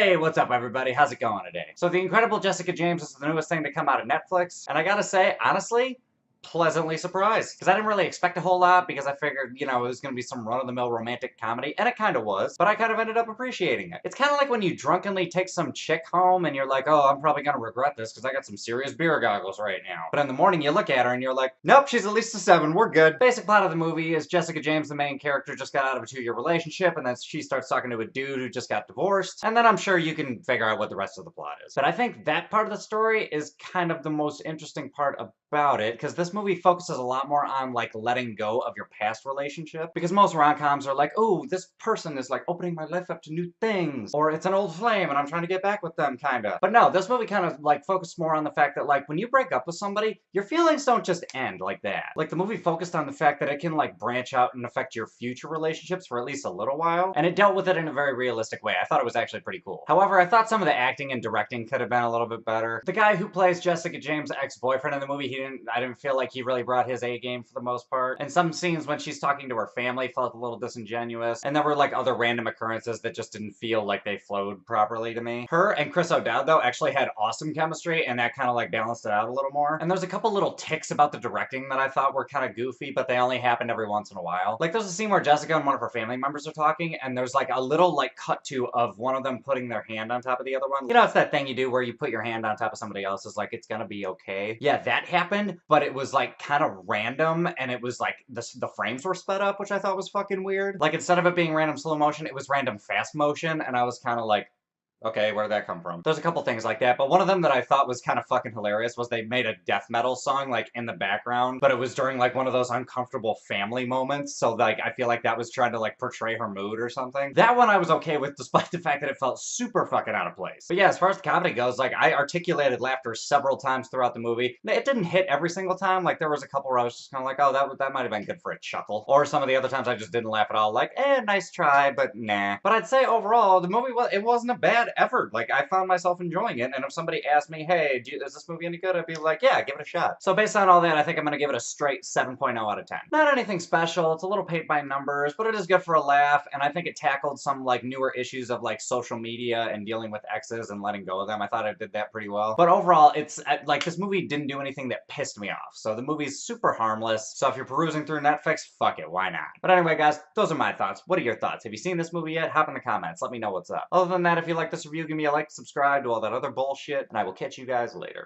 Hey, what's up everybody? How's it going today? So The Incredible Jessica James is the newest thing to come out of Netflix, and I gotta say, honestly, pleasantly surprised. Because I didn't really expect a whole lot, because I figured, it was gonna be some run-of-the-mill romantic comedy, and it kinda was, but I kind of ended up appreciating it. It's kind of like when you drunkenly take some chick home, and you're like, oh, I'm probably gonna regret this, because I got some serious beer goggles right now. But in the morning, you look at her, and you're like, nope, she's at least a 7, we're good. Basic plot of the movie is Jessica James, the main character, just got out of a 2-year relationship, and then she starts talking to a dude who just got divorced, and then I'm sure you can figure out what the rest of the plot is. But I think that part of the story is kind of the most interesting part about it, because this movie focuses a lot more on like letting go of your past relationship, because most rom-coms are like, oh, this person is like opening my life up to new things, or it's an old flame and I'm trying to get back with them, kinda. But no, this movie kind of like focused more on the fact that like when you break up with somebody, your feelings don't just end like that. Like the movie focused on the fact that it can like branch out and affect your future relationships for at least a little while, and it dealt with it in a very realistic way. I thought it was actually pretty cool. However, I thought some of the acting and directing could have been a little bit better. The guy who plays Jessica James' ex-boyfriend in the movie, I didn't feel like he really brought his A game for the most part. And some scenes when she's talking to her family felt a little disingenuous, and there were like other random occurrences that just didn't feel like they flowed properly to me. Her and Chris O'Dowd though actually had awesome chemistry, and that kind of like balanced it out a little more. And there's a couple little ticks about the directing that I thought were kind of goofy, but they only happened every once in a while. Like there's a scene where Jessica and one of her family members are talking, and there's like a little like cut to of one of them putting their hand on top of the other one. You know, it's that thing you do where you put your hand on top of somebody else's like it's gonna be okay. Yeah, that happened, but it was like kind of random, and it was like the frames were sped up, which I thought was fucking weird. Like instead of it being random slow motion, it was random fast motion, and I was kind of like, okay, where did that come from? There's a couple things like that, but one of them that I thought was kind of fucking hilarious was they made a death metal song, like, in the background, but it was during, like, one of those uncomfortable family moments, so, like, I feel like that was trying to, like, portray her mood or something. That one I was okay with, despite the fact that it felt super fucking out of place. But yeah, as far as the comedy goes, like, I articulated laughter several times throughout the movie. It didn't hit every single time, like, there was a couple where I was just kind of like, oh, that might have been good for a chuckle. Or some of the other times I just didn't laugh at all, like, nice try, but nah. But I'd say overall, the movie, it wasn't a bad effort. Like, I found myself enjoying it, and if somebody asked me, hey, is this movie any good? I'd be like, yeah, give it a shot. So based on all that, I think I'm gonna give it a straight 7.0 out of 10. Not anything special, it's a little paint by numbers, but it is good for a laugh, and I think it tackled some, like, newer issues of, like, social media and dealing with exes and letting go of them. I thought it did that pretty well. But overall, it's, like, this movie didn't do anything that pissed me off, so the movie's super harmless, so if you're perusing through Netflix, fuck it, why not? But anyway, guys, those are my thoughts. What are your thoughts? Have you seen this movie yet? Hop in the comments, let me know what's up. Other than that, if you like this review, give me a like, subscribe, do all that other bullshit, and I will catch you guys later.